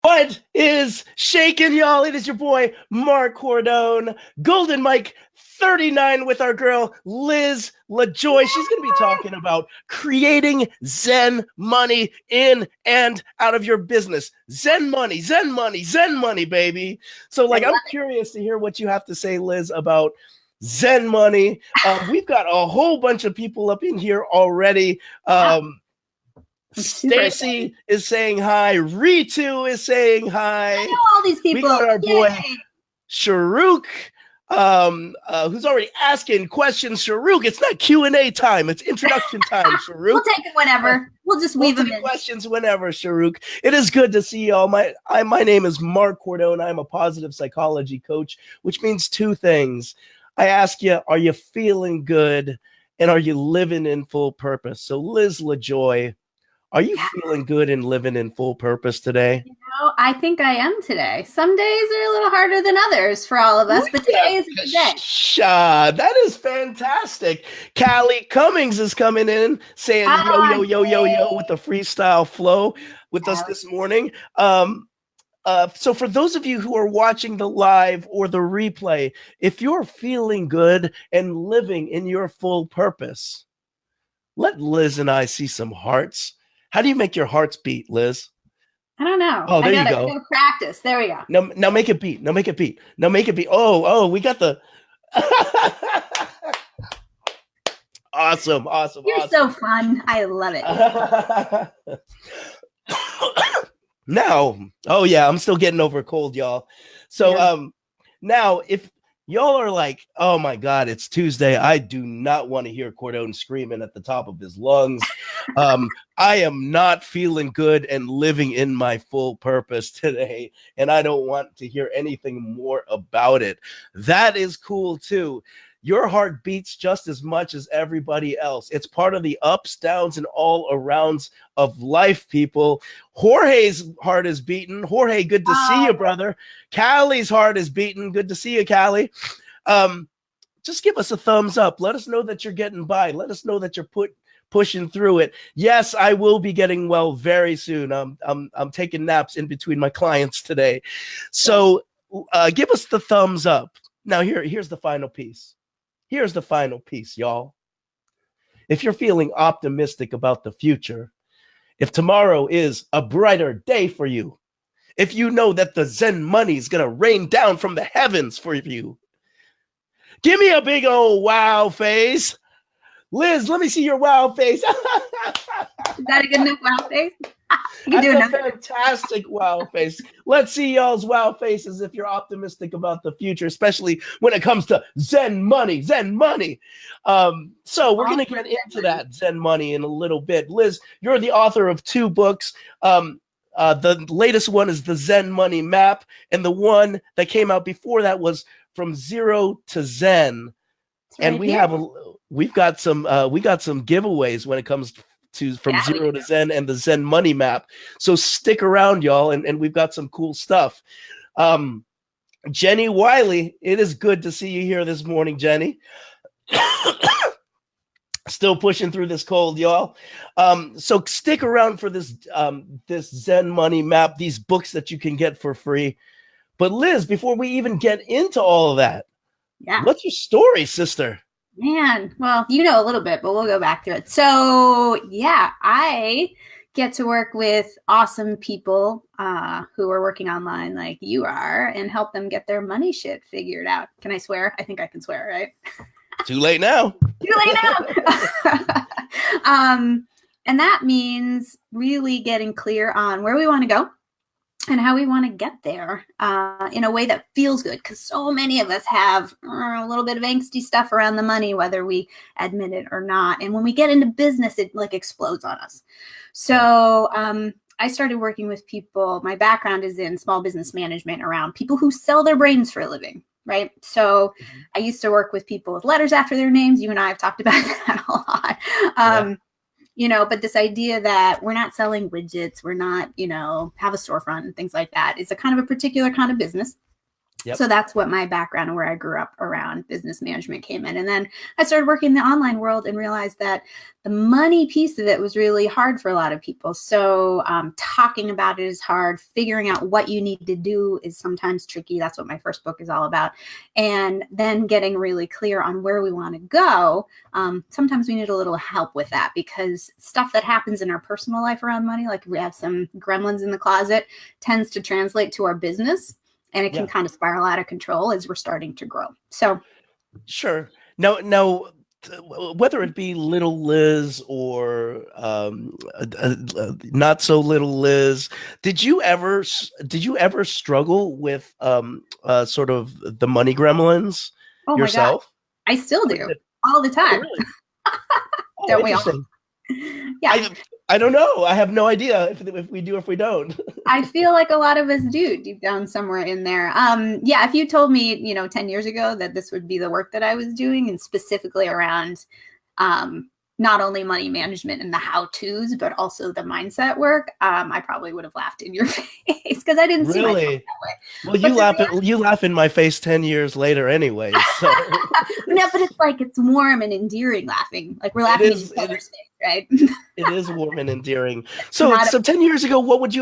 What is shaking, y'all? It is your boy, Marc Cordone, Golden Mike 39 with our girl, Liz Lajoie. She's going to be talking about creating Zen money in and out of your business. Zen money, Zen money, Zen money, baby. So, I'm curious to hear what you have to say, Liz, about Zen money. We've got a whole bunch of people up in here already. Stacy is saying hi. Ritu is saying hi. I know all these people. We got our boy Sharuk, who's already asking questions. Sharuk, it's not Q&A time. It's introduction time, Sharuk. We'll take it whenever. We'll just weave them in. Questions whenever, Sharuk. It is good to see y'all. My name is Marc Cordone. I'm a positive psychology coach, which means two things. I ask you, are you feeling good? And are you living in full purpose? So Liz Lajoie, are you feeling good and living in full purpose today? I think I am today. Some days are a little harder than others for all of us, but today is the day. That is fantastic. Callie Cummings is coming in saying yo with the freestyle flow with us this morning. So for those of you who are watching the live or the replay, if you're feeling good and living in your full purpose, let Liz and I see some hearts. How do you make your hearts beat, Liz? I don't know. Oh, there you go. I gotta practice. There we go. Now make it beat. Now make it beat. Oh, we got the awesome. You're so fun. I love it. Now, I'm still getting over a cold, y'all. So now if y'all are like, oh my God, it's Tuesday, I do not want to hear Cordone screaming at the top of his lungs. I am not feeling good and living in my full purpose today, and I don't want to hear anything more about it. That is cool too. Your heart beats just as much as everybody else. It's part of the ups, downs, and all arounds of life, people. Jorge's heart is beating. Jorge, good to see you, brother. Callie's heart is beating. Good to see you, Callie. Just give us a thumbs up. Let us know that you're getting by. Let us know that you're pushing through it. Yes, I will be getting well very soon. I'm taking naps in between my clients today. So give us the thumbs up. Now here's the final piece. Here's the final piece, y'all. If you're feeling optimistic about the future, if tomorrow is a brighter day for you, if you know that the Zen money is going to rain down from the heavens for you, give me a big old wow face. Liz, let me see your wow face. Is that a good enough wow face? That's a fantastic wow face. Let's see y'all's wow faces if you're optimistic about the future, especially when it comes to Zen money. So we're going to get into that Zen money in a little bit. Liz, you're the author of 2 books. The latest one is the Zen Money Map, and the one that came out before that was From Zero to Zen. And we've got some giveaways when it comes to From Zero to Zen and the Zen Money Map. So stick around, y'all, and we've got some cool stuff. Jenny Wiley, it is good to see you here this morning, Jenny. Still pushing through this cold, y'all. So stick around for this Zen Money Map, these books that you can get for free. But Liz, before we even get into all of that, what's your story, sister? Man, well, you know a little bit, but we'll go back to it. So, I get to work with awesome people who are working online like you are and help them get their money shit figured out. Can I swear? I think I can swear, right? Too late now. And that means really getting clear on where we want to go and how we want to get there in a way that feels good, because so many of us have a little bit of angsty stuff around the money, whether we admit it or not. And when we get into business, it explodes on us. So I started working with people. My background is in small business management around people who sell their brains for a living, right? So I used to work with people with letters after their names. You and I have talked about that a lot. But this idea that we're not selling widgets, we're not, have a storefront and things like that. It's a kind of a particular kind of business. Yep. So that's what my background, where I grew up around business management, came in. And then I started working in the online world and realized that the money piece of it was really hard for a lot of people. So talking about it is hard. Figuring out what you need to do is sometimes tricky. That's what my first book is all about. And then getting really clear on where we want to go. Sometimes we need a little help with that, because stuff that happens in our personal life around money, like we have some gremlins in the closet, tends to translate to our business. And it can kind of spiral out of control as we're starting to grow. So, sure. Now, whether it be little Liz or not so little Liz, did you ever struggle with sort of the money gremlins yourself? My God. I still do all the time. Oh, really? Don't we all? Yeah. I don't know. I have no idea if we do, if we don't. I feel like a lot of us do deep down somewhere in there. Yeah, if you told me, 10 years ago that this would be the work that I was doing, and specifically around not only money management and the how-tos, but also the mindset work, I probably would have laughed in your face, because I didn't see myself that way. Well, you laugh in my face 10 years later anyway. So. No, but it's like, it's warm and endearing laughing. Like we're laughing in each other's face, right? It is warm and endearing. So 10 years ago, what was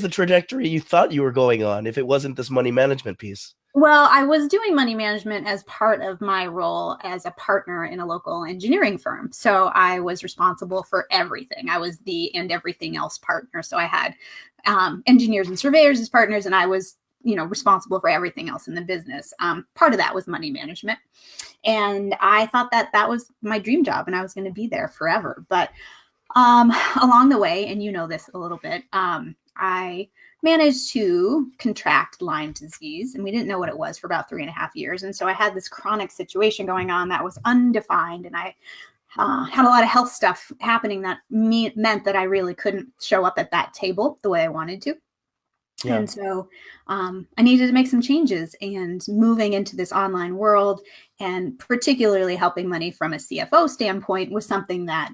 the trajectory you thought you were going on if it wasn't this money management piece? Well, I was doing money management as part of my role as a partner in a local engineering firm. So I was responsible for everything. I was the and everything else partner. So I had engineers and surveyors as partners, and I was, responsible for everything else in the business. Part of that was money management. And I thought that that was my dream job and I was going to be there forever. But along the way, and you know this a little bit, I managed to contract Lyme disease, and we didn't know what it was for about 3.5 years. And so I had this chronic situation going on that was undefined, and I had a lot of health stuff happening that meant that I really couldn't show up at that table the way I wanted to. Yeah. And so I needed to make some changes, and moving into this online world, and particularly helping money from a CFO standpoint, was something that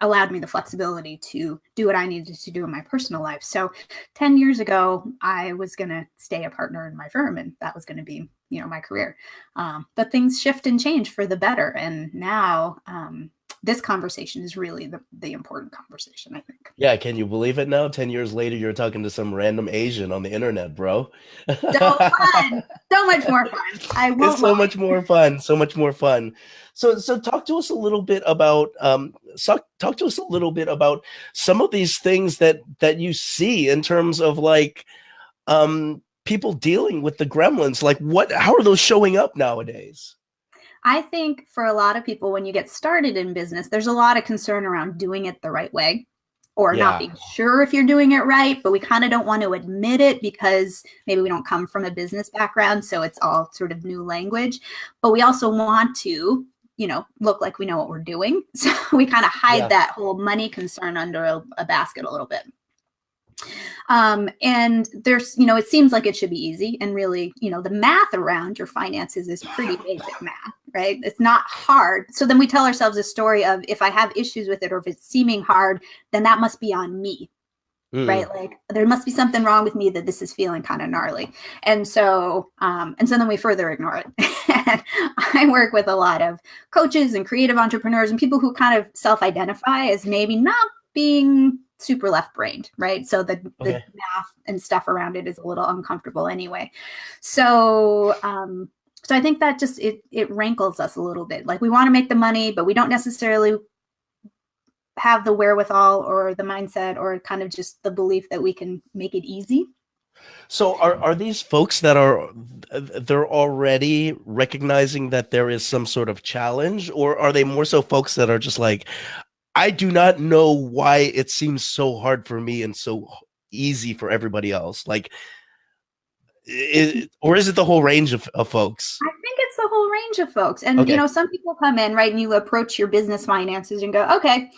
allowed me the flexibility to do what I needed to do in my personal life. So 10 years ago, I was going to stay a partner in my firm, and that was going to be, my career. But things shift and change for the better. And now this conversation is really the important conversation, I think. Yeah. Can you believe it now? 10 years later, you're talking to some random Asian on the internet, bro. So fun. So much more fun. It's so much more fun. So much more fun. So talk to us a little bit about some of these things that you see in terms of like people dealing with the gremlins. Like how are those showing up nowadays? I think for a lot of people, when you get started in business, there's a lot of concern around doing it the right way, or not being sure if you're doing it right, but we kind of don't want to admit it because maybe we don't come from a business background. So it's all sort of new language, but we also want to, look like we know what we're doing. So we kind of hide that whole money concern under a basket a little bit. And there's, it seems like it should be easy, and really, the math around your finances is pretty basic math, right? It's not hard. So then we tell ourselves a story of, if I have issues with it, or if it's seeming hard, then that must be on me, right? Like there must be something wrong with me that this is feeling kind of gnarly. And so then we further ignore it. And I work with a lot of coaches and creative entrepreneurs and people who kind of self-identify as maybe not being super left-brained, right? So the math and stuff around it is a little uncomfortable anyway. So I think that just it rankles us a little bit. Like we want to make the money, but we don't necessarily have the wherewithal or the mindset or kind of just the belief that we can make it easy. So are these folks that they're already recognizing that there is some sort of challenge, or are they more so folks that are just like, I do not know why it seems so hard for me and so easy for everybody else? Like, or is it the whole range of folks? I think it's the whole range of folks. And, some people come in, right, and you approach your business finances and go, okay,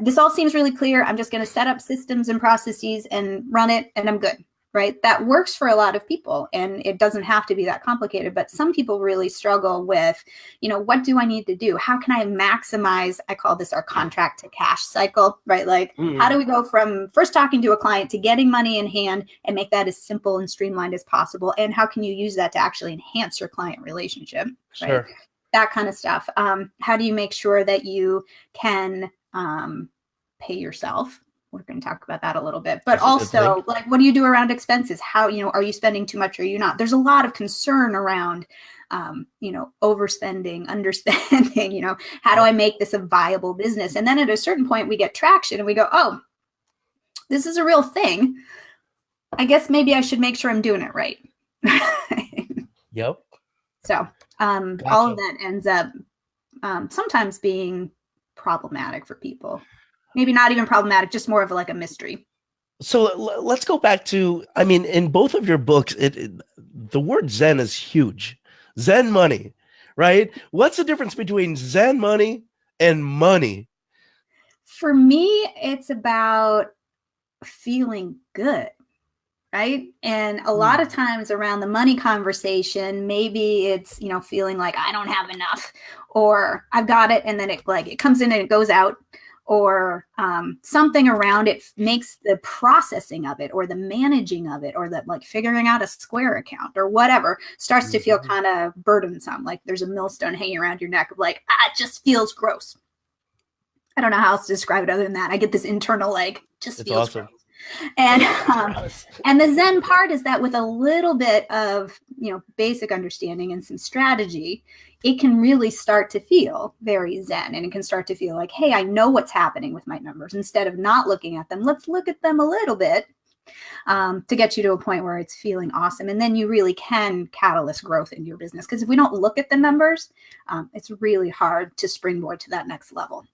this all seems really clear. I'm just going to set up systems and processes and run it, and I'm good. right? That works for a lot of people, and it doesn't have to be that complicated, but some people really struggle with, what do I need to do? How can I maximize, I call this our contract to cash cycle, right? Like, how do we go from first talking to a client to getting money in hand and make that as simple and streamlined as possible? And how can you use that to actually enhance your client relationship, Sure. right? That kind of stuff. How do you make sure that you can pay yourself? We're going to talk about that a little bit, but also like, what do you do around expenses? How, are you spending too much or are you not? There's a lot of concern around, overspending, underspending, how do I make this a viable business? And then at a certain point we get traction and we go, oh, this is a real thing. I guess maybe I should make sure I'm doing it right. Yep. So all of that ends up sometimes being problematic for people. Maybe not even problematic, just more of like a mystery. So let's go back to, in both of your books, the word Zen is huge. Zen money, right? What's the difference between Zen money and money? For me, it's about feeling good, right? And a lot of times around the money conversation, maybe it's, feeling like I don't have enough, or I've got it, and then it comes in and it goes out. Or something around it makes the processing of it or the managing of it or the like figuring out a Square account or whatever starts to feel kind of burdensome. Like there's a millstone hanging around your neck of like, it just feels gross. I don't know how else to describe it other than that. I get this internal like, just it's feels awesome. gross. And the Zen part is that with a little bit of, basic understanding and some strategy, it can really start to feel very Zen, and it can start to feel like, hey, I know what's happening with my numbers. Instead of not looking at them, let's look at them a little bit to get you to a point where it's feeling awesome. And then you really can catalyst growth in your business. Because if we don't look at the numbers, it's really hard to springboard to that next level.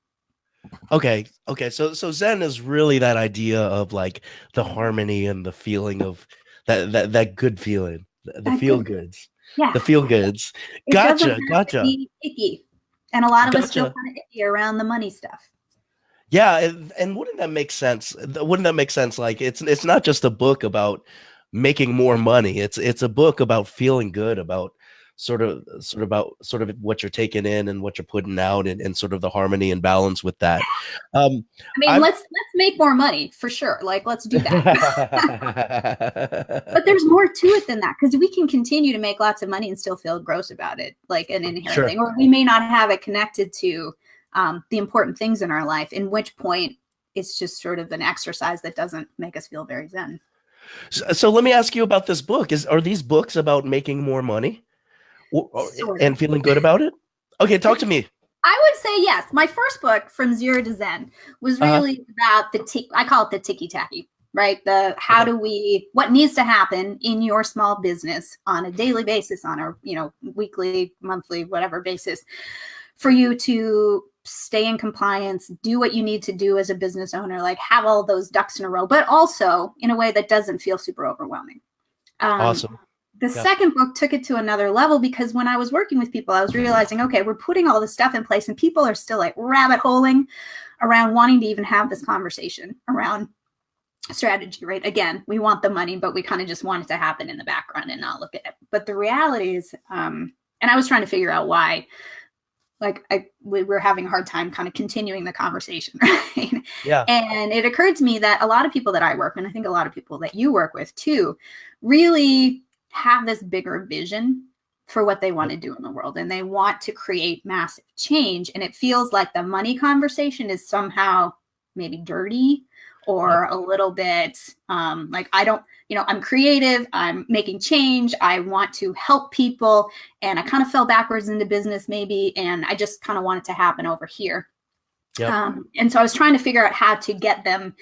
Okay. So Zen is really that idea of like the harmony and the feeling of that good feeling, the feel goods. Yeah. The feel goods. It Gotcha. To be icky. And a lot of us feel kind of icky around the money stuff. Yeah, and wouldn't that make sense? Wouldn't that make sense? Like it's not just a book about making more money. It's a book about feeling good, about sort of what you're taking in and what you're putting out, and sort of the harmony and balance with that. Let's make more money for sure. Like, let's do that. But there's more to it than that, because we can continue to make lots of money and still feel gross about it, like an inherent thing, or we may not have it connected to the important things in our life, in which point it's just sort of an exercise that doesn't make us feel very Zen. So let me ask you about this book. Are these books about making more money? And feeling good about it? Okay, talk to me. I would say yes. My first book, From Zero to Zen, was really about I call it the ticky-tacky, right? What needs to happen in your small business on a daily basis, on a weekly, monthly, whatever basis, for you to stay in compliance, do what you need to do as a business owner, like have all those ducks in a row, but also in a way that doesn't feel super overwhelming. Awesome. The second book took it to another level, because when I was working with people, I was realizing, okay, we're putting all this stuff in place and people are still like rabbit holing around wanting to even have this conversation around strategy, right? Again, we want the money, but we kind of just want it to happen in the background and not look at it. But the reality is, and I was trying to figure out why, like we were having a hard time kind of continuing the conversation, right? Yeah. And it occurred to me that a lot of people that I work with, and I think a lot of people that you work with too, really have this bigger vision for what they want to do in the world, and they want to create massive change. And it feels like the money conversation is somehow maybe dirty or a little bit like, I don't, I'm creative, I'm making change, I want to help people, and I kind of fell backwards into business maybe, and I just kind of want it to happen over here. Yep. And so I was trying to figure out how to get them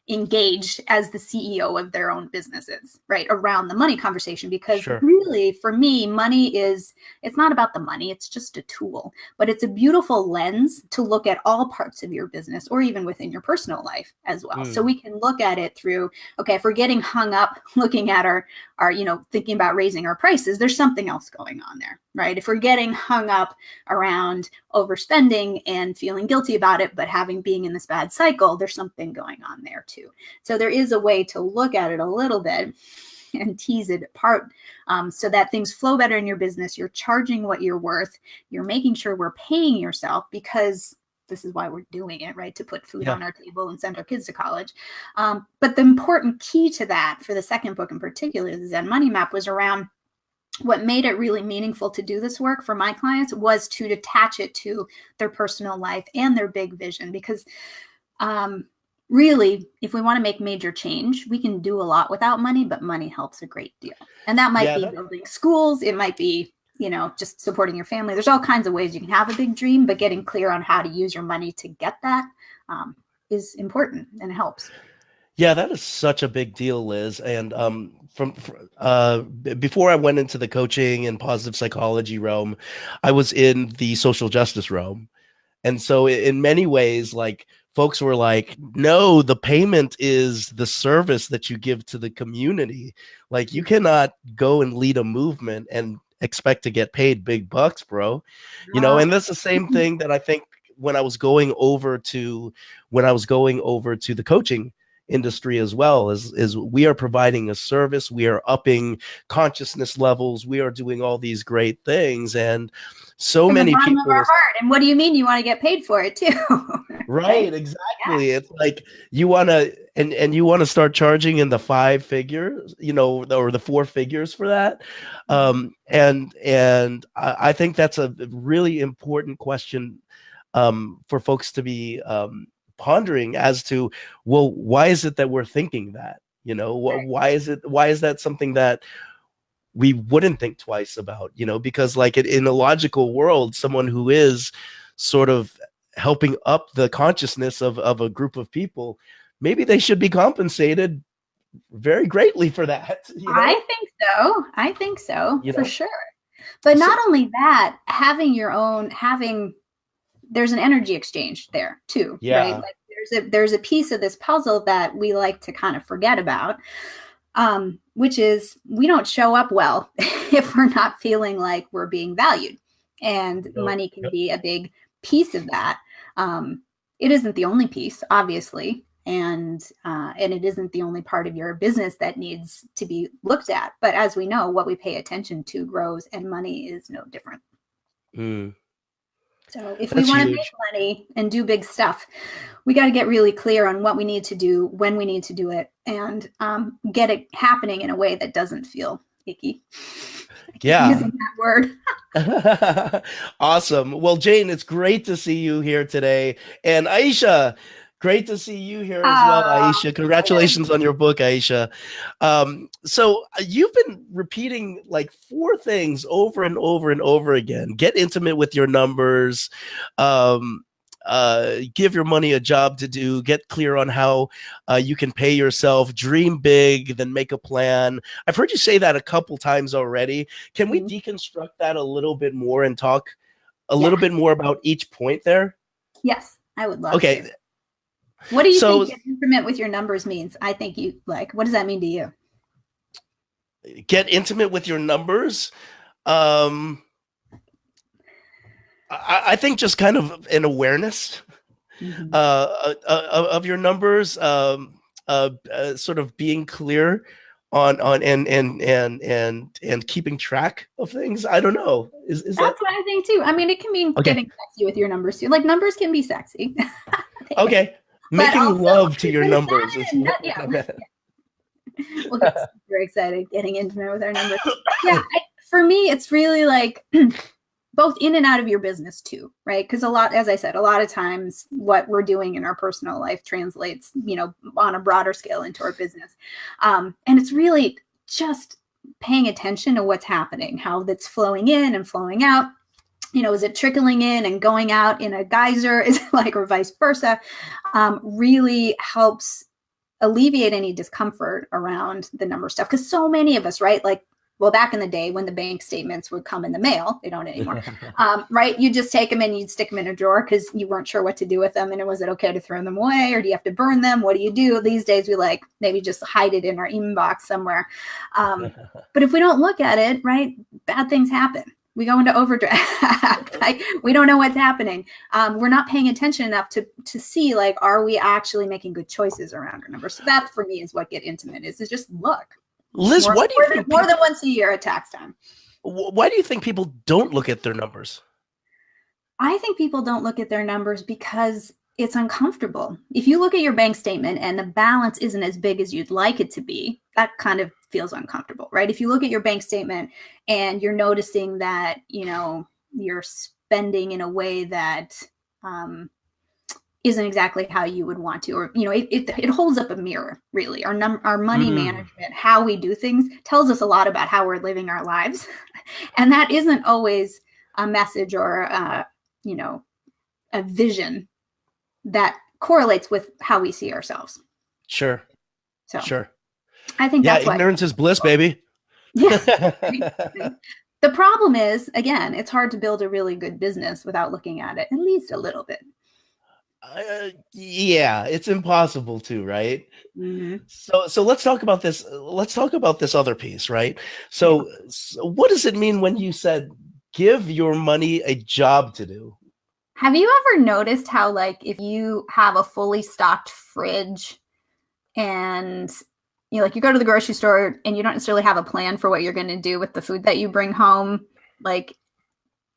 engaged as the CEO of their own businesses, right, around the money conversation. Because really, for me, it's not about the money, it's just a tool, but it's a beautiful lens to look at all parts of your business, or even within your personal life as well. So we can look at it through, okay, if we're getting hung up looking at our thinking about raising our prices, there's something else going on there, right? If we're getting hung up around overspending and feeling guilty about it, but being in this bad cycle, there's something going on there too. So there is a way to look at it a little bit and tease it apart, so that things flow better in your business. You're charging what you're worth. You're making sure we're paying yourself, because this is why we're doing it, right? To put food on our table and send our kids to college. But the important key to that for the second book in particular, the Zen Money Map, was around what made it really meaningful to do this work for my clients was to attach it to their personal life and their big vision. Because really, if we want to make major change, we can do a lot without money, but money helps a great deal. And that might be building schools. It might be, just supporting your family. There's all kinds of ways you can have a big dream, but getting clear on how to use your money to get that is important and helps. Yeah, that is such a big deal, Liz. And before I went into the coaching and positive psychology realm, I was in the social justice realm. And so in many ways, like, folks were like, no, the payment is the service that you give to the community. Like, you cannot go and lead a movement and expect to get paid big bucks, bro. And that's the same thing that I think when I was going over to the coaching industry as well, is we are providing a service, we are upping consciousness levels, we are doing all these great things, and so from many the bottom people of our heart. And what do you mean you want to get paid for it too? Right, exactly. Yeah. It's like you want to and you want to start charging in the 5 figures, or the 4 figures for that. And I think that's a really important question for folks to be pondering as to, well, why is it that we're thinking that? Why is that something that we wouldn't think twice about? Because like in a logical world, someone who is sort of helping up the consciousness of a group of people, maybe they should be compensated very greatly for that. I think so for sure. But not only that, there's an energy exchange there too, right? Like there's a piece of this puzzle that we like to kind of forget about, which is we don't show up well if we're not feeling like we're being valued, and money can be a big piece of that. It isn't the only piece, obviously, and it isn't the only part of your business that needs to be looked at. But as we know, what we pay attention to grows, and money is no different. So if we want to make money and do big stuff, we got to get really clear on what we need to do, when we need to do it, and get it happening in a way that doesn't feel icky. Using that word. Awesome. Well, Jane, it's great to see you here today. And Aisha, great to see you here as well, Aisha. Congratulations on your book, Aisha. So you've been repeating like 4 things over and over and over again. Get intimate with your numbers. Give your money a job to do, get clear on how you can pay yourself, dream big, then make a plan. I've heard you say that a couple times already. Can we deconstruct that a little bit more and talk a little bit more about each point there? Yes, I would love to. What do you think get intimate with your numbers means? I think what does that mean to you? Get intimate with your numbers? I think just kind of an awareness of your numbers, sort of being clear on and keeping track of things. I don't know. Is that's what I think too. I mean, it can mean getting sexy with your numbers too. Like, numbers can be sexy. Okay, making love to your numbers. We'll get super excited getting intimate with our numbers. For me, it's really like both in and out of your business too, right? Because as I said, a lot of times what we're doing in our personal life translates, on a broader scale into our business. And it's really just paying attention to what's happening, how that's flowing in and flowing out. Is it trickling in and going out in a geyser? Is it or vice versa? Really helps alleviate any discomfort around the number stuff. Because so many of us, right? Back in the day when the bank statements would come in the mail, they don't anymore, right? You just take them and you'd stick them in a drawer because you weren't sure what to do with them. And was it okay to throw them away, or do you have to burn them? What do you do? These days we maybe just hide it in our inbox somewhere. But if we don't look at it, right, bad things happen. We go into overdraft. We don't know what's happening. We're not paying attention enough to see, are we actually making good choices around our numbers? So that for me is what get intimate is just look. Liz, more, why do you think more than once a year at tax time. Why do you think people don't look at their numbers? I think people don't look at their numbers because it's uncomfortable. If you look at your bank statement and the balance isn't as big as you'd like it to be, that kind of feels uncomfortable, right? If you look at your bank statement and you're noticing that, you're spending in a way that isn't exactly how you would want to, or, it holds up a mirror, really. Our money management, how we do things, tells us a lot about how we're living our lives. And that isn't always a message or, a vision that correlates with how we see ourselves. Sure. So sure. I think that's why ignorance is bliss, baby. Yeah. The problem is, again, it's hard to build a really good business without looking at it at least a little bit. Yeah, it's impossible to, right? Mm-hmm. So let's talk about this. Let's talk about this other piece, right? So what does it mean when you said give your money a job to do? Have you ever noticed how, like, if you have a fully stocked fridge and you go to the grocery store and you don't necessarily have a plan for what you're going to do with the food that you bring home, like,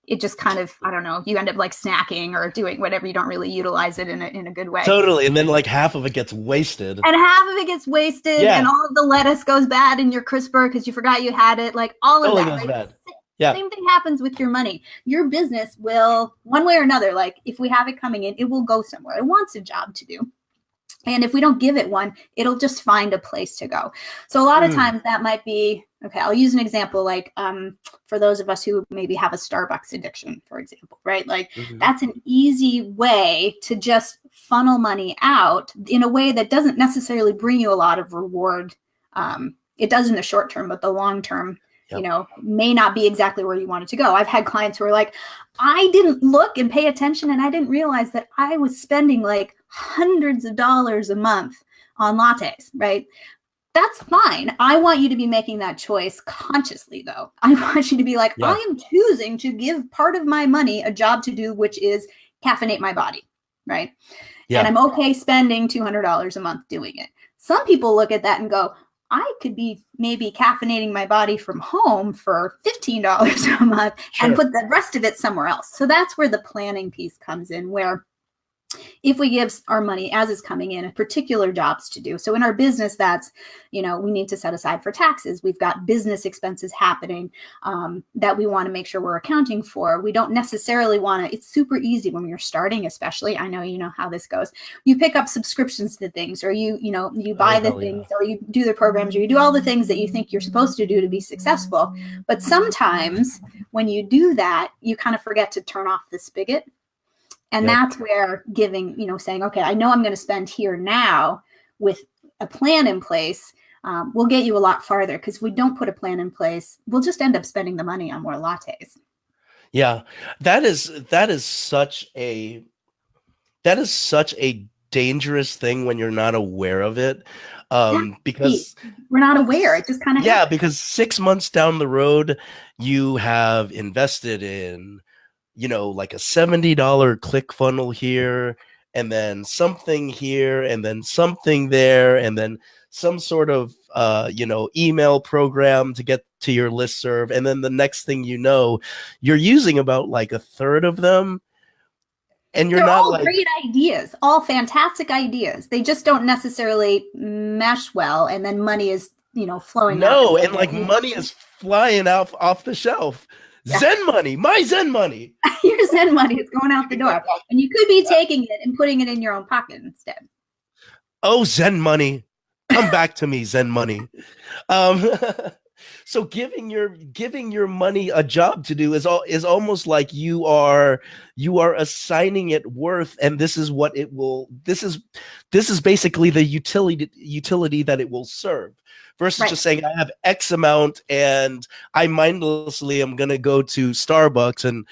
it just kind of, I don't know, you end up like snacking or doing whatever. You don't really utilize it in a good way. Totally. And then like half of it gets wasted. And all of the lettuce goes bad in your crisper because you forgot you had it. Like all of totally that. Goes right? bad. Yeah. Same thing happens with your money. Your business will, one way or another, like if we have it coming in, it will go somewhere. It wants a job to do. And if we don't give it one, it'll just find a place to go. So a lot of times that might be, okay, I'll use an example, like for those of us who maybe have a Starbucks addiction, for example, right? Like that's an easy way to just funnel money out in a way that doesn't necessarily bring you a lot of reward. It does in the short term, but the long term, may not be exactly where you want it to go. I've had clients who are like, I didn't look and pay attention and I didn't realize that I was spending like hundreds of dollars a month on lattes, right? That's fine. I want you to be making that choice consciously, though. I want you to be like, I am choosing to give part of my money a job to do, which is caffeinate my body, right? Yeah. And I'm okay spending $200 a month doing it. Some people look at that and go, I could be maybe caffeinating my body from home for $15 a month and put the rest of it somewhere else. So that's where the planning piece comes in, where if we give our money as is coming in, particular jobs to do. So in our business, that's, we need to set aside for taxes. We've got business expenses happening that we want to make sure we're accounting for. We don't necessarily want to, it's super easy when you're starting, especially, I know you know how this goes. You pick up subscriptions to things, or you buy the things, or you do the programs, or you do all the things that you think you're supposed to do to be successful. But sometimes when you do that, you kind of forget to turn off the spigot. And that's where giving, saying, okay, I know I'm going to spend here now with a plan in place will get you a lot farther. Because if we don't put a plan in place, we'll just end up spending the money on more lattes. Yeah, that is such a dangerous thing when you're not aware of it. Because we're not aware. It just kind of happens. Because 6 months down the road, you have invested in like a $70 ClickFunnels here, and then something here, and then something there, and then some sort of, email program to get to your listserv. And then the next thing you know, you're using about like a third of them. And they're not all great ideas, all fantastic ideas. They just don't necessarily mesh well. And then money is, flowing. No, and like money is flying off the shelf. Yeah. Zen money, my Zen money. Your Zen money is going out the door. And you could be taking it and putting it in your own pocket instead. Oh, Zen money. Come back to me, Zen money. So giving your money a job to do is almost like you are assigning it worth, and this is what it will. This is basically the utility that it will serve. Versus just saying I have X amount and I mindlessly am going to go to Starbucks and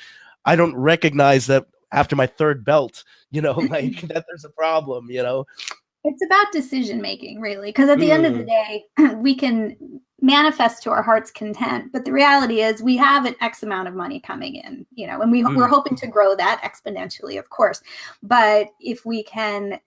I don't recognize that after my third belt, like that there's a problem, It's about decision making, really, because at the end of the day, we can manifest to our heart's content, but the reality is we have an X amount of money coming in, and we're hoping to grow that exponentially, of course. But if we can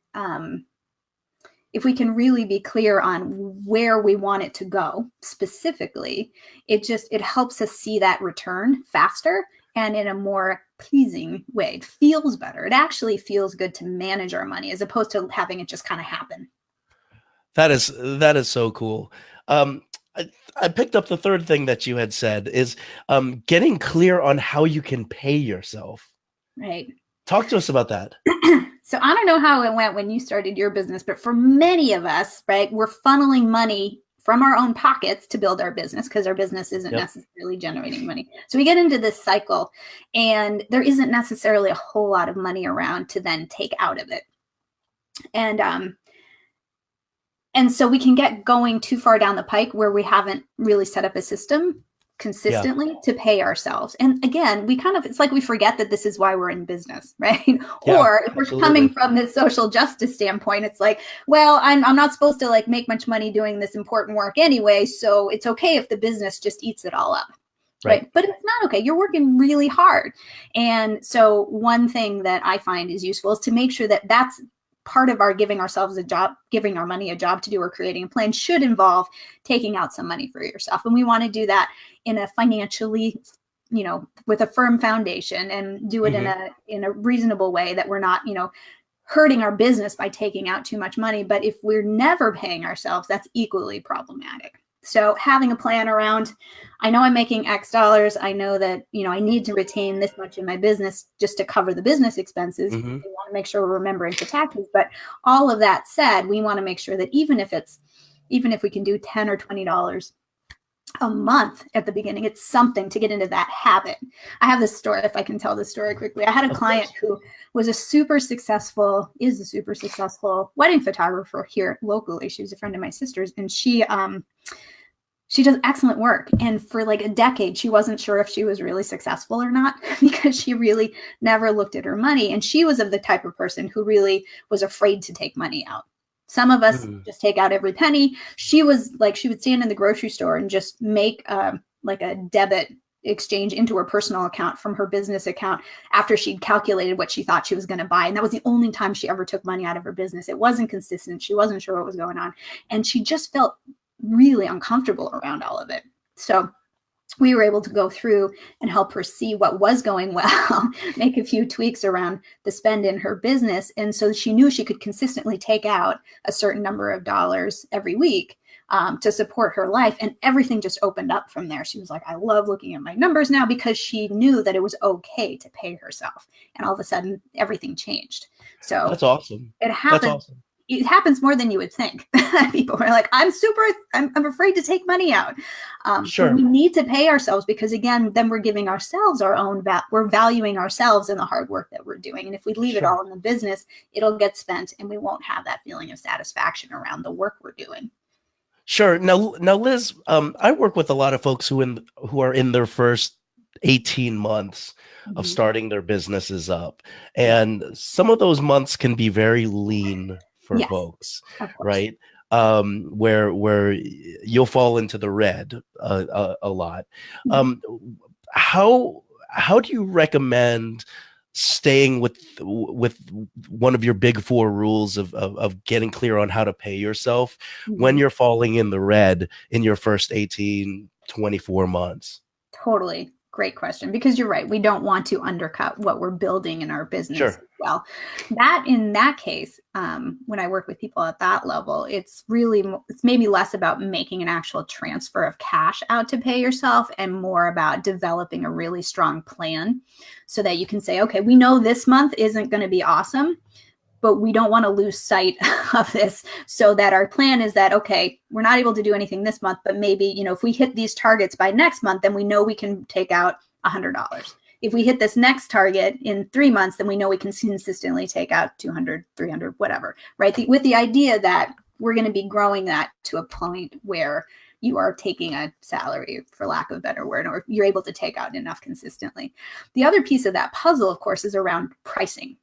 if we can really be clear on where we want it to go specifically, it helps us see that return faster and in a more pleasing way. It feels better. It actually feels good to manage our money as opposed to having it just kind of happen. That is so cool. I picked up the third thing that you had said is getting clear on how you can pay yourself. Right. Talk to us about that. So I don't know how it went when you started your business, but for many of us, right, we're funneling money from our own pockets to build our business because our business isn't necessarily generating money. So we get into this cycle and there isn't necessarily a whole lot of money around to then take out of it. And so we can get going too far down the pike where we haven't really set up a system consistently to pay ourselves. And again, it's like we forget that this is why we're in business, right? Yeah, or if we're coming from this social justice standpoint, it's like, well, I'm not supposed to like make much money doing this important work anyway, so it's okay if the business just eats it all up. Right. But it's not okay. You're working really hard. And so one thing that I find is useful is to make sure that that's part of our giving ourselves a job, giving our money a job to do, or creating a plan should involve taking out some money for yourself. And we want to do that in a financially, with a firm foundation, and do it in a reasonable way that we're not, hurting our business by taking out too much money. But if we're never paying ourselves, that's equally problematic. So having a plan around, I know I'm making X dollars. I know that, I need to retain this much in my business just to cover the business expenses. We want to make sure we're remembering to taxes. But all of that said, we want to make sure that even if we can do $10 or $20 a month at the beginning, it's something to get into that habit. I have this story, if I can tell this story quickly. I had a client who is a super successful wedding photographer here locally. She was a friend of my sister's, and she does excellent work. And for like a decade, she wasn't sure if she was really successful or not because she really never looked at her money. And she was of the type of person who really was afraid to take money out. Some of us just take out every penny. She was like, she would stand in the grocery store and just make like a debit exchange into her personal account from her business account after she'd calculated what she thought she was going to buy. And that was the only time she ever took money out of her business. It wasn't consistent. She wasn't sure what was going on. And she just felt really uncomfortable around all of it. So we were able to go through and help her see what was going well, make a few tweaks around the spend in her business. And so she knew she could consistently take out a certain number of dollars every week to support her life. And everything just opened up from there. She was like, I love looking at my numbers now, because she knew that it was okay to pay herself. And all of a sudden, everything changed. So that's awesome. It happened. That's awesome. It happens more than you would think. People are like, I'm afraid to take money out. Sure. We need to pay ourselves, because again, then we're giving ourselves our own, we're valuing ourselves in the hard work that we're doing. And if we leave it all in the business, it'll get spent and we won't have that feeling of satisfaction around the work we're doing. Sure. Now, Liz, I work with a lot of folks who are in their first 18 months of starting their businesses up. And some of those months can be very lean for folks, right? Where you'll fall into the red a lot. How do you recommend staying with one of your big four rules of getting clear on how to pay yourself when you're falling in the red in your first 18, 24 months? Totally. Great question, because you're right. We don't want to undercut what we're building in our business as well. In that case, when I work with people at that level, it's maybe less about making an actual transfer of cash out to pay yourself and more about developing a really strong plan so that you can say, okay, we know this month isn't going to be awesome, but we don't want to lose sight of this, so that our plan is that, okay, we're not able to do anything this month, but maybe, if we hit these targets by next month, then we know we can take out $100. If we hit this next target in 3 months, then we know we can consistently take out 200, 300, whatever, right? With the idea that we're going to be growing that to a point where you are taking a salary, for lack of a better word, or you're able to take out enough consistently. The other piece of that puzzle, of course, is around pricing.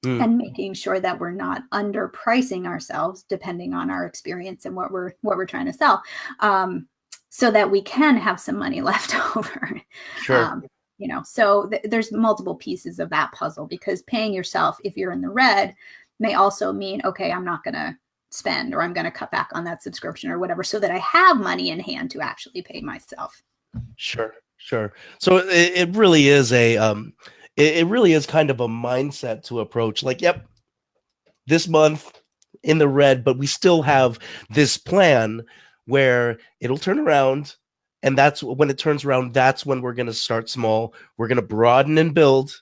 And making sure that we're not underpricing ourselves depending on our experience and what we're trying to sell, so that we can have some money left over. Sure. So there's multiple pieces of that puzzle, because paying yourself if you're in the red may also mean, okay, I'm not going to spend, or I'm going to cut back on that subscription or whatever, so that I have money in hand to actually pay myself. Sure. So it really is it really is kind of a mindset to approach. Like, yep, this month in the red, but we still have this plan where it'll turn around. And that's when it turns around, that's when we're going to start small. We're going to broaden and build.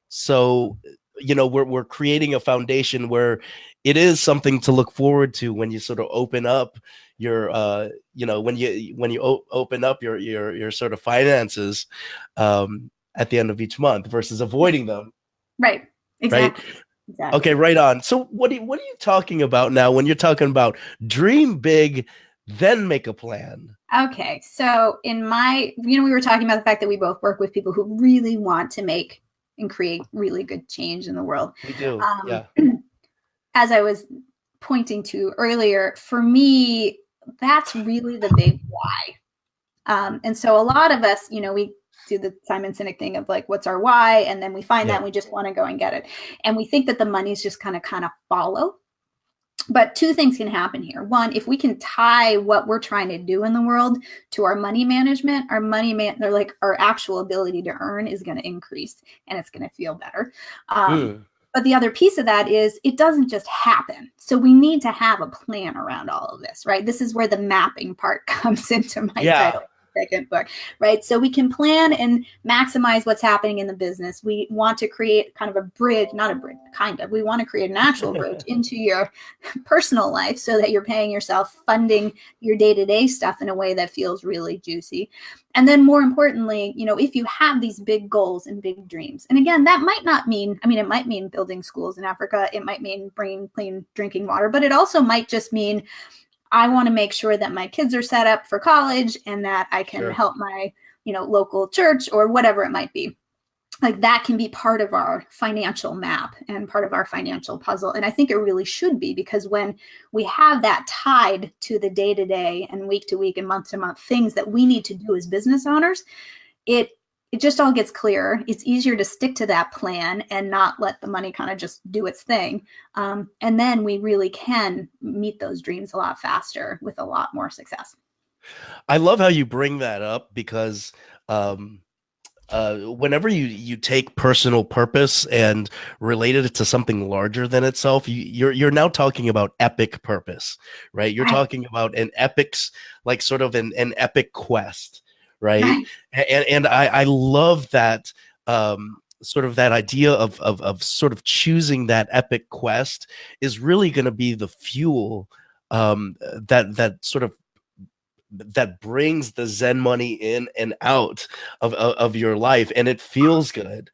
So, we're creating a foundation where it is something to look forward to when you sort of open up your, when you open up your sort of finances at the end of each month versus avoiding them. Right. Exactly. Right. Exactly. Okay. Right on. So what are you talking about now when you're talking about dream big, then make a plan? Okay. So we were talking about the fact that we both work with people who really want to make and create really good change in the world. We do. Yeah. As I was pointing to earlier, for me, that's really the big why. And so a lot of us, we do the Simon Sinek thing of like, what's our why? And then we find that and we just want to go and get it. And we think that the money's just kind of follow. But two things can happen here. One, if we can tie what we're trying to do in the world to our money management, our actual ability to earn is going to increase and it's going to feel better. But the other piece of that is it doesn't just happen. So we need to have a plan around all of this, right? This is where the mapping part comes into my title. Second book, right? So we can plan and maximize what's happening in the business. We want to create kind of a bridge, not a bridge, we want to create an actual bridge into your personal life so that you're paying yourself, funding your day-to-day stuff in a way that feels really juicy. And then more importantly, if you have these big goals and big dreams, and again, that might not mean, it might mean building schools in Africa. It might mean bringing clean drinking water, but it also might just mean I want to make sure that my kids are set up for college and that I can help my, local church or whatever it might be. Like that can be part of our financial map and part of our financial puzzle. And I think it really should be, because when we have that tied to the day-to-day and week-to-week and month-to-month things that we need to do as business owners, it just all gets clearer. It's easier to stick to that plan and not let the money kind of just do its thing. And then we really can meet those dreams a lot faster with a lot more success. I love how you bring that up, because whenever you take personal purpose and related it to something larger than itself, you're now talking about epic purpose, right? You're talking about an epics, like sort of an epic quest. Right. And I love that sort of that idea of sort of choosing that epic quest is really going to be the fuel that brings the Zen money in and out of your life. And it feels good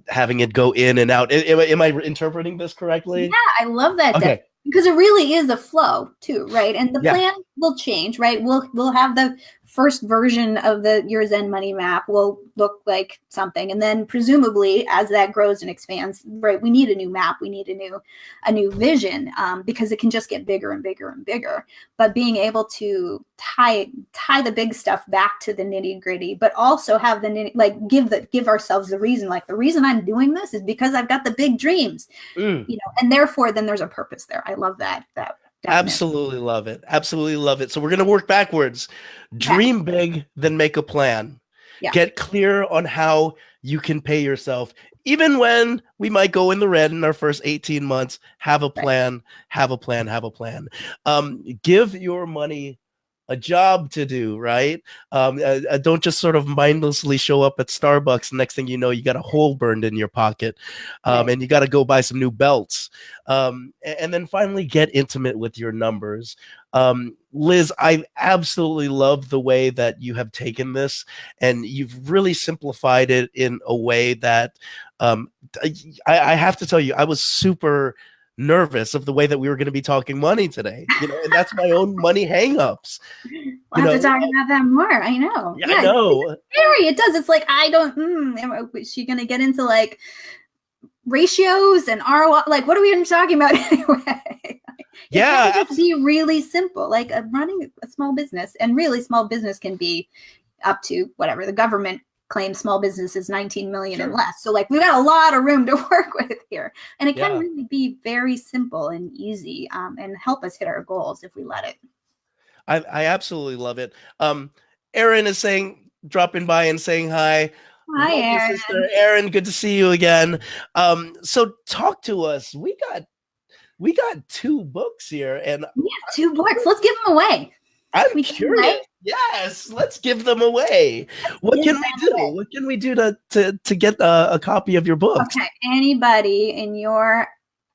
having it go in and out. Am I interpreting this correctly? Yeah, I love that. Okay. Because it really is a flow too, right? And the plan will change, right? We'll have the first version of your Zen money map will look like something, and then presumably as that grows and expands, right? We need a new map, we need a new vision, because it can just get bigger and bigger and bigger. But being able to tie the big stuff back to the nitty gritty, but also have give ourselves the reason. Like, the reason I'm doing this is because I've got the big dreams, and therefore then there's a purpose there. I love that. Absolutely love it. Absolutely love it. So we're going to work backwards. Dream big, then make a plan. Yeah. Get clear on how you can pay yourself. Even when we might go in the red in our first 18 months, have a plan, have a plan. Give your money a job to do, right? Don't just sort of mindlessly show up at Starbucks. Next thing you know, you got a hole burned in your pocket, and you got to go buy some new belts. And then finally, get intimate with your numbers. Liz, I absolutely love the way that you have taken this, and you've really simplified it in a way that I have to tell you, I was super nervous of the way that we were going to be talking money today, and that's my own money hangups. We'll have to talk about that more. I know. Yeah, I know. It's scary. It does. It's like, is she going to get into like ratios and ROI? Like, what are we even talking about anyway? Yeah. It can be really simple, like running a small business, and really small business can be up to whatever the government claim small business is 19 million and less. So like we've got a lot of room to work with here. And it can really be very simple and easy and help us hit our goals if we let it. I absolutely love it. Erin is dropping by and saying hi. Hi, Erin. Sister Erin, good to see you again. So talk to us. We got 2 books here, and we have 2 books. Let's give them away. I'm curious. Yes, let's give them away. What can we do? What can we do to get a copy of your books? Okay, anybody in your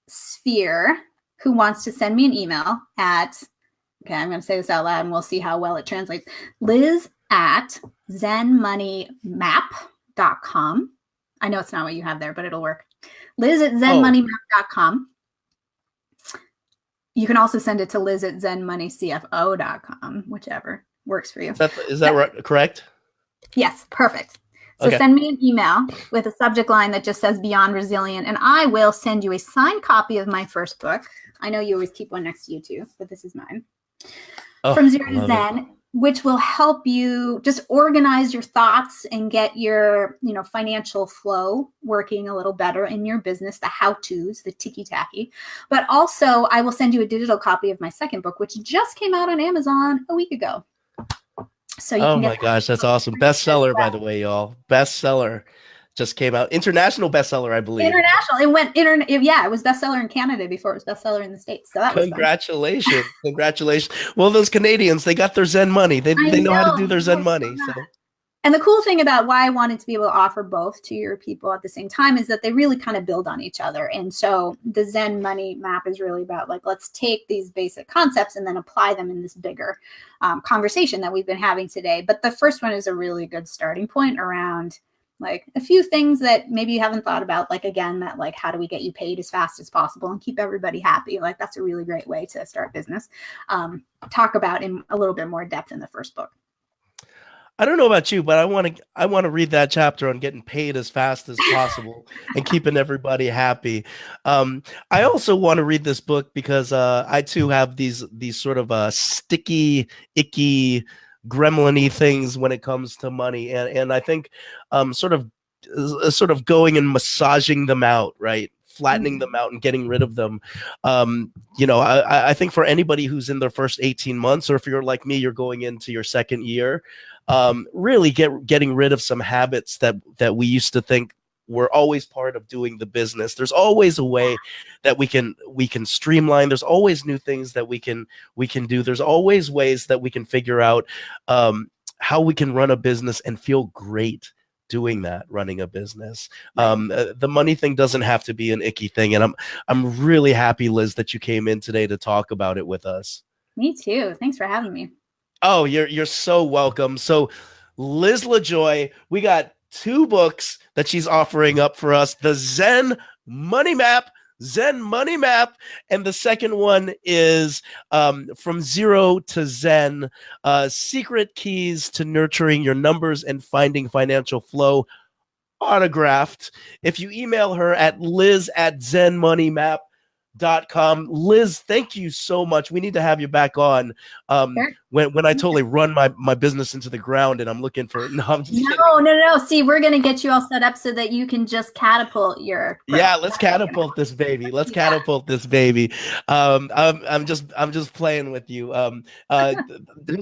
sphere who wants to send me an email at, okay, I'm going to say this out loud and we'll see how well it translates. Liz@zenmoneymap.com. I know it's not what you have there, but it'll work. Liz@zenmoneymap.com. You can also send it to Liz@zenmoneycfo.com, whichever works for you. Is that right, correct? Yes, perfect. So send me an email with a subject line that just says Beyond Resilient, and I will send you a signed copy of my first book. I know you always keep one next to you too, but this is mine. From Zero to Zen, which will help you just organize your thoughts and get your, financial flow working a little better in your business, the how-tos, the ticky-tacky. But also, I will send you a digital copy of my second book, which just came out on Amazon a week ago. So you can get gosh, that's awesome. Bestseller, by the way, y'all. Bestseller just came out. International bestseller, I believe. International. It went it was bestseller in Canada before it was bestseller in the States. So that was congratulations. Congratulations. Well, those Canadians, they got their Zen money. They know how to do their Zen money. So. And the cool thing about why I wanted to be able to offer both to your people at the same time is that they really kind of build on each other. And so the Zen Money Map is really about like, let's take these basic concepts and then apply them in this bigger conversation that we've been having today. But the first one is a really good starting point around like a few things that maybe you haven't thought about, like, again, that like, how do we get you paid as fast as possible and keep everybody happy? Like, that's a really great way to start business. Talk about in a little bit more depth in the first book. I don't know about you, but I want to read that chapter on getting paid as fast as possible and keeping everybody happy. I also want to read this book because I too have these sort of sticky, icky, gremlin-y things when it comes to money, and I think sort of going and massaging them out, right? Flattening them out and getting rid of them. I think for anybody who's in their first 18 months, or if you're like me, you're going into your second year, really getting rid of some habits that we used to think were always part of doing the business. There's always a way that we can streamline. There's always new things that we can do. There's always ways that we can figure out how we can run a business and feel great doing that, running a business. The money thing doesn't have to be an icky thing. And I'm really happy, Liz, that you came in today to talk about it with us. Me too. Thanks for having me. Oh, you're so welcome. So Liz Lajoie, we got 2 books that she's offering up for us: the Zen Money Map, and the second one is From Zero to Zen, Secret Keys to Nurturing Your Numbers and Finding Financial Flow, autographed. If you email her at liz@zenmoneymap.com. Liz, thank you so much. We need to have you back on when I totally run my business into the ground and I'm looking for no. See, we're gonna get you all set up so that you can just catapult your let's catapult this baby. Catapult this baby. I'm just playing with you.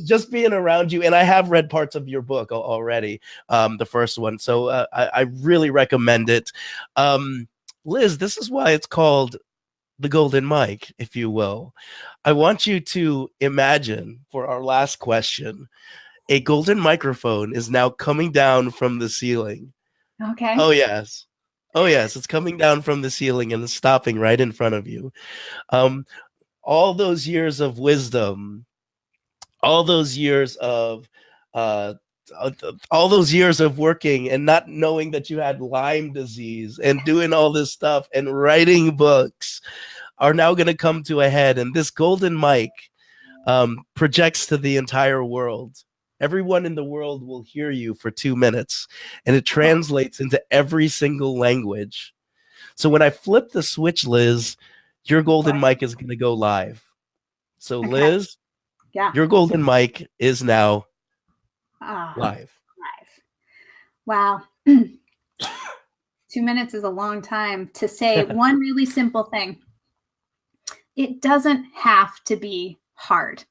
Just being around you, and I have read parts of your book already, the first one, so I really recommend it. Liz, this is why it's called the golden mic, if you will. I want you to imagine, for our last question, a golden microphone is now coming down from the ceiling. Okay. Oh yes, it's coming down from the ceiling and it's stopping right in front of you. All those years of wisdom, all those years of working and not knowing that you had Lyme disease and doing all this stuff and writing books are now going to come to a head. And this golden mic projects to the entire world. Everyone in the world will hear you for 2 minutes, and it translates into every single language. So when I flip the switch, Liz, your golden mic is going to go live. So Liz, your golden mic is now live. Wow. 2 minutes is a long time to say one really simple thing. It doesn't have to be hard.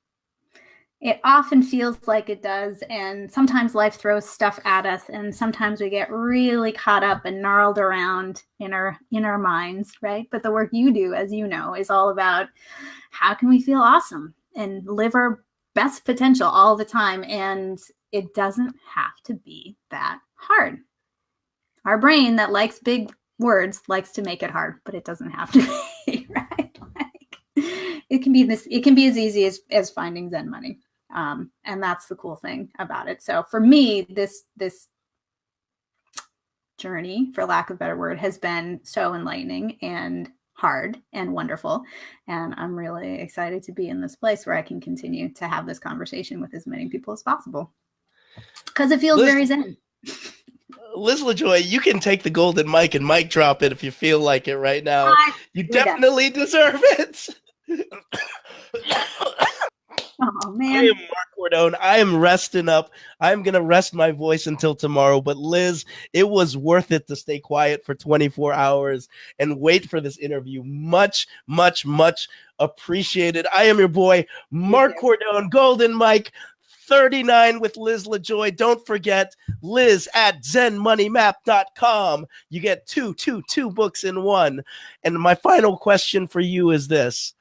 It often feels like it does, and sometimes life throws stuff at us, and sometimes we get really caught up and gnarled around in our minds, right? But the work you do, as you know, is all about how can we feel awesome and live our best potential all the time, and it doesn't have to be that hard. Our brain that likes big words likes to make it hard, but it doesn't have to be, right? Like, it can be as easy as finding Zen money. And that's the cool thing about it. So for me, this journey, for lack of a better word, has been so enlightening and hard and wonderful. And I'm really excited to be in this place where I can continue to have this conversation with as many people as possible. Because it feels very Zen. Liz Lajoie, you can take the golden mic and mic drop it if you feel like it right now. You definitely deserve it. Oh, man. I am Marc Cordone. I am resting up. I'm going to rest my voice until tomorrow. But Liz, it was worth it to stay quiet for 24 hours and wait for this interview. Much, much, much appreciated. I am your boy, Marc Cordone, Golden Mike 39 with Liz Lajoie. Don't forget, Liz at zenmoneymap.com. You get two books in one. And my final question for you is this.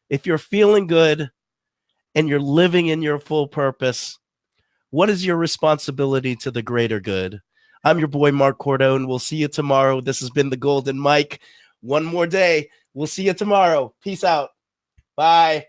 If you're feeling good, and you're living in your full purpose, what is your responsibility to the greater good? I'm your boy, Marc Cordone. We'll see you tomorrow. This has been the Golden Mike. One more day. We'll see you tomorrow. Peace out. Bye.